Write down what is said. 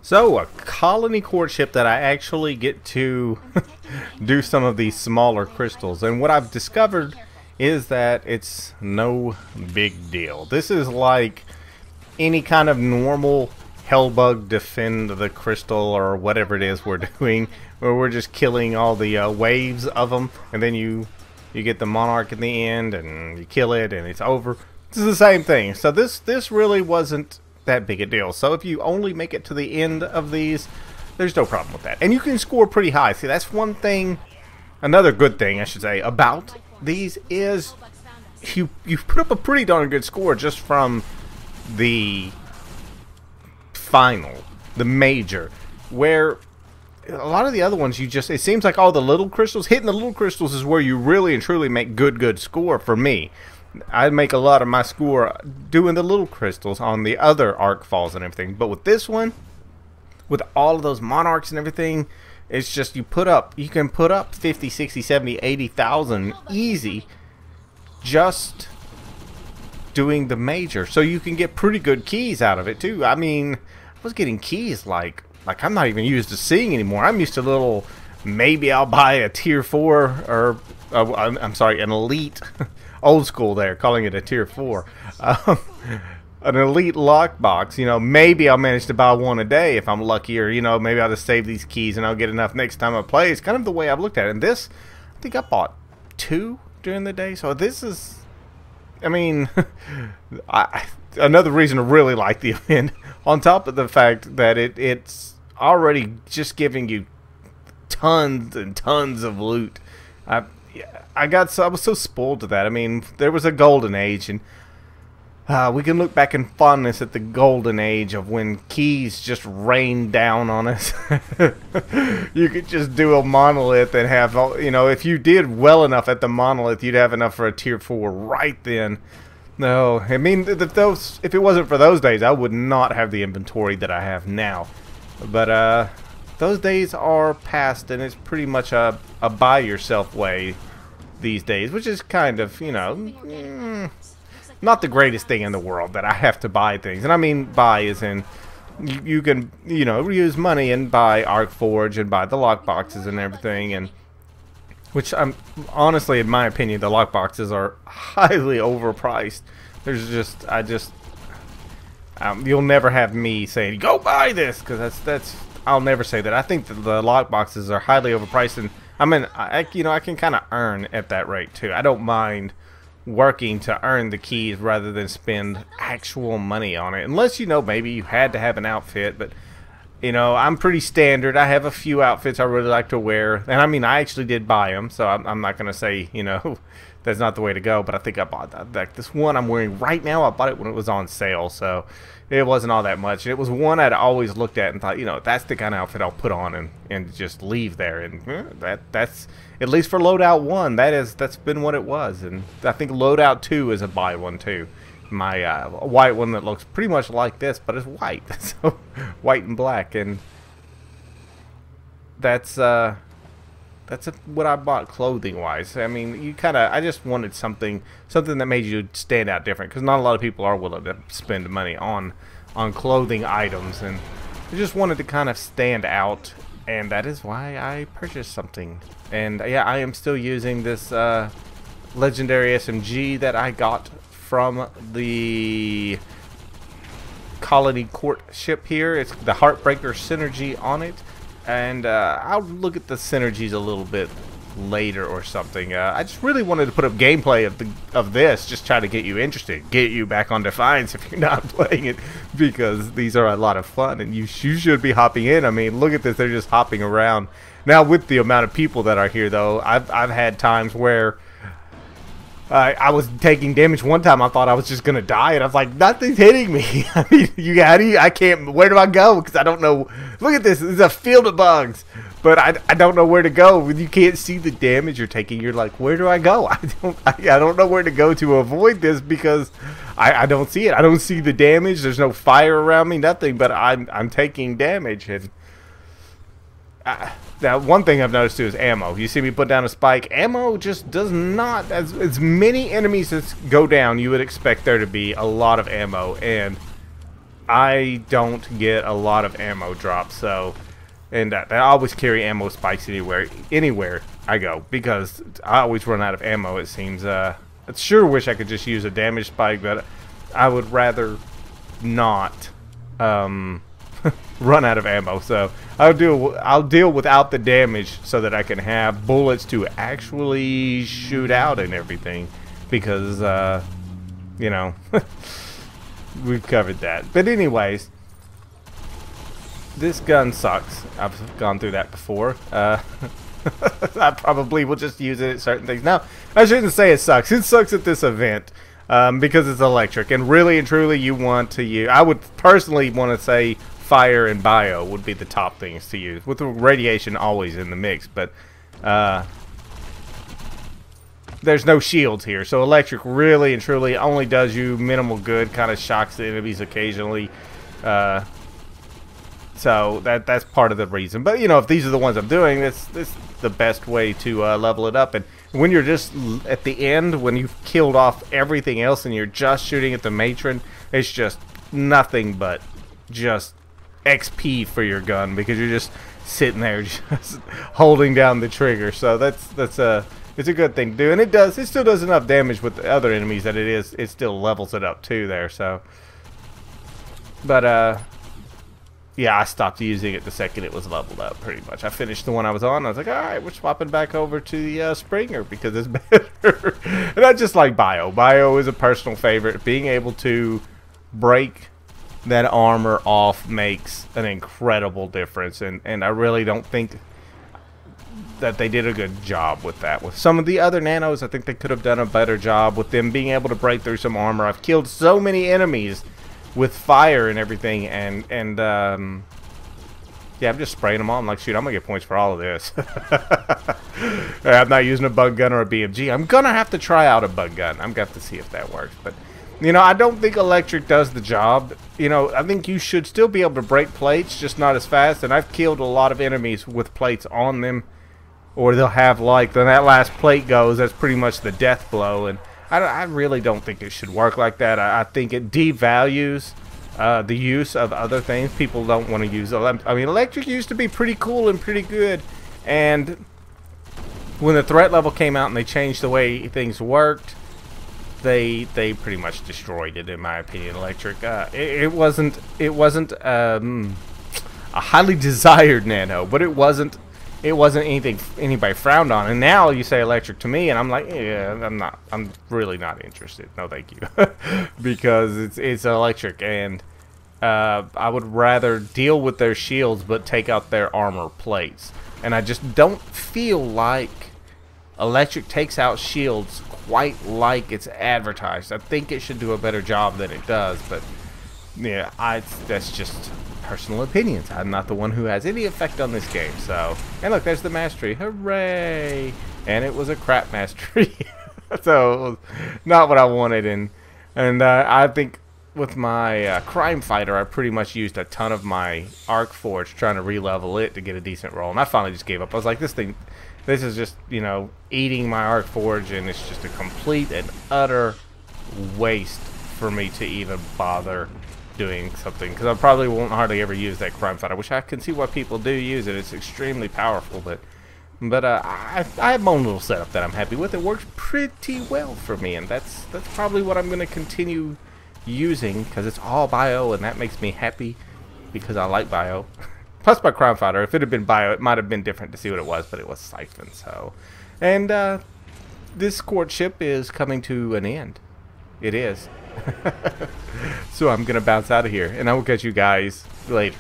So, a colony courtship that I actually get to do some of these smaller crystals. And what I've discovered is that it's no big deal. This is like any kind of normal hellbug defend the crystal or whatever it is we're doing, where we're just killing all the waves of them, and then you get the monarch in the end and you kill it and it's over. This is the same thing. So this really wasn't that big a deal. So if you only make it to the end of these, there's no problem with that. And you can score pretty high. See, that's one thing, another good thing I should say about these is you put up a pretty darn good score just from the final, the major, where a lot of the other ones it seems like all the little crystals, hitting the little crystals is where you really and truly make good score. For me, I make a lot of my score doing the little crystals on the other arc falls and everything. But with this one, with all of those monarchs and everything, it's just you can put up 50, 60, 70, 80,000 easy just doing the major. So you can get pretty good keys out of it too. I mean, I was getting keys like I'm not even used to seeing anymore. I'm used to little, maybe I'll buy a tier 4 or I'm sorry, an elite old school there, calling it a tier 4. An elite lockbox, you know, maybe I'll manage to buy one a day if I'm lucky, or, you know, maybe I'll just save these keys and I'll get enough next time I play. It's kind of the way I've looked at it. And this, I think I bought 2 during the day. So this is, I mean, another reason to really like the event, on top of the fact that it's already just giving you tons and tons of loot. I was so spoiled to that. I mean, there was a golden age, and we can look back in fondness at the golden age of when keys just rained down on us. You could just do a monolith and have, you know, if you did well enough at the monolith, you'd have enough for a tier 4 right then. No, I mean, if it wasn't for those days, I would not have the inventory that I have now. But those days are past, and it's pretty much a buy yourself way these days, which is kind of, you know, not the greatest thing in the world that I have to buy things. And I mean buy as in you can, you know, use money and buy Arcforge and buy the lockboxes and everything, and which I'm honestly, in my opinion, the lockboxes are highly overpriced. You'll never have me saying go buy this, because that's I'll never say that. I think that the lockboxes are highly overpriced, and I mean, you know, I can kind of earn at that rate too. I don't mind working to earn the keys rather than spend actual money on it, unless, you know, maybe you had to have an outfit. But you know, I'm pretty standard. I have a few outfits I really like to wear, and I mean, I actually did buy them, so I'm not gonna say, you know, that's not the way to go. But I think I bought that. Like this one I'm wearing right now, I bought it when it was on sale, so it wasn't all that much. It was one I'd always looked at and thought, you know, that's the kind of outfit I'll put on and just leave there. And that's at least for loadout 1. That's been what it was. And I think loadout 2 is a buy one too. My white one that looks pretty much like this, but it's white, so white and black, and that's what I bought clothing wise. I mean, I just wanted something that made you stand out different, because not a lot of people are willing to spend money on clothing items, and I just wanted to kind of stand out, and that is why I purchased something. And yeah, I am still using this legendary SMG that I got from the colony courtship here. It's the Heartbreaker synergy on it, and I'll look at the synergies a little bit later or something. I just really wanted to put up gameplay of this, just try to get you interested, get you back on Defiance if you're not playing it, because these are a lot of fun, and you should be hopping in. I mean, look at this, they're just hopping around. Now, with the amount of people that are here, though, I've had times where I was taking damage. One time I thought I was just gonna die, and I was like, nothing's hitting me. I mean, I can't, where do I go? Because I don't know. Look at this, it's a field of bugs, but I don't know where to go. When you can't see the damage you're taking, you're like, where do I go? I don't know where to go to avoid this, because I don't see it. I don't see the damage. There's no fire around me, nothing, but I'm taking damage. And now, one thing I've noticed too is ammo. You see me put down a spike. Ammo just does not, as many enemies as go down, you would expect there to be a lot of ammo, and I don't get a lot of ammo drops, so, and I always carry ammo spikes anywhere I go, because I always run out of ammo, it seems. I sure wish I could just use a damage spike, but I would rather not run out of ammo, so I'll deal without the damage so that I can have bullets to actually shoot out and everything, because you know, we've covered that. But anyways, this gun sucks. I've gone through that before. I probably will just use it at certain things. Now, I shouldn't say it sucks. It sucks at this event because it's electric, and really and truly you want to use, I would personally want to say fire and bio would be the top things to use, with the radiation always in the mix, but there's no shields here, so electric really and truly only does you minimal good, kind of shocks the enemies occasionally, so that's part of the reason. But you know, if these are the ones I'm doing, this is the best way to level it up. And when you're just at the end, when you've killed off everything else and you're just shooting at the matron, it's just nothing but just XP for your gun, because you're just sitting there just holding down the trigger. So it's a good thing to do, and it still does enough damage with the other enemies that it still levels it up too there. So, but yeah, I stopped using it the second it was leveled up, pretty much. I finished the one I was on. I was like, all right, we're swapping back over to the Springer because it's better. And I just like bio. Bio is a personal favorite. Being able to break that armor off makes an incredible difference, and I really don't think that they did a good job with that. With some of the other nanos, I think they could have done a better job with them being able to break through some armor. I've killed so many enemies with fire and everything, and yeah, I'm just spraying them all. I'm like, shoot, I'm gonna get points for all of this. I'm not using a bug gun or a BMG. I'm gonna have to try out a bug gun. I'm gonna have to see if that works. But you know, I don't think electric does the job. You know, I think you should still be able to break plates, just not as fast. And I've killed a lot of enemies with plates on them, or they'll have, like, when that last plate goes, that's pretty much the death blow. And I really don't think it should work like that. I think it devalues the use of other things. People don't want to use it. I mean, electric used to be pretty cool and pretty good, and when the threat level came out and they changed the way things worked, they pretty much destroyed it, in my opinion. Electric, it wasn't a highly desired nano, but it wasn't anything anybody frowned on. And now you say electric to me, and I'm like, yeah, I'm really not interested. No, thank you, because it's electric, and I would rather deal with their shields but take out their armor plates. And I just don't feel like electric takes out shields quite like it's advertised. I think it should do a better job than it does, but yeah, that's just personal opinions. I'm not the one who has any effect on this game. So, and look, there's the mastery. Hooray! And it was a crap mastery. So, it was not what I wanted. And I think with my crime fighter, I pretty much used a ton of my arc forge trying to re-level it to get a decent roll. And I finally just gave up. I was like, this is just, you know, eating my arc forge, and it's just a complete and utter waste for me to even bother doing something, because I probably won't hardly ever use that crime fighter, which I can see why people do use it. It's extremely powerful, but I have my own little setup that I'm happy with. It works pretty well for me, and that's probably what I'm going to continue using, because it's all bio, and that makes me happy because I like bio. Plus my crime fighter, if it had been bio, it might have been different to see what it was, but it was Siphon. So, and this courtship is coming to an end. It is. So I'm gonna bounce out of here, and I will catch you guys later.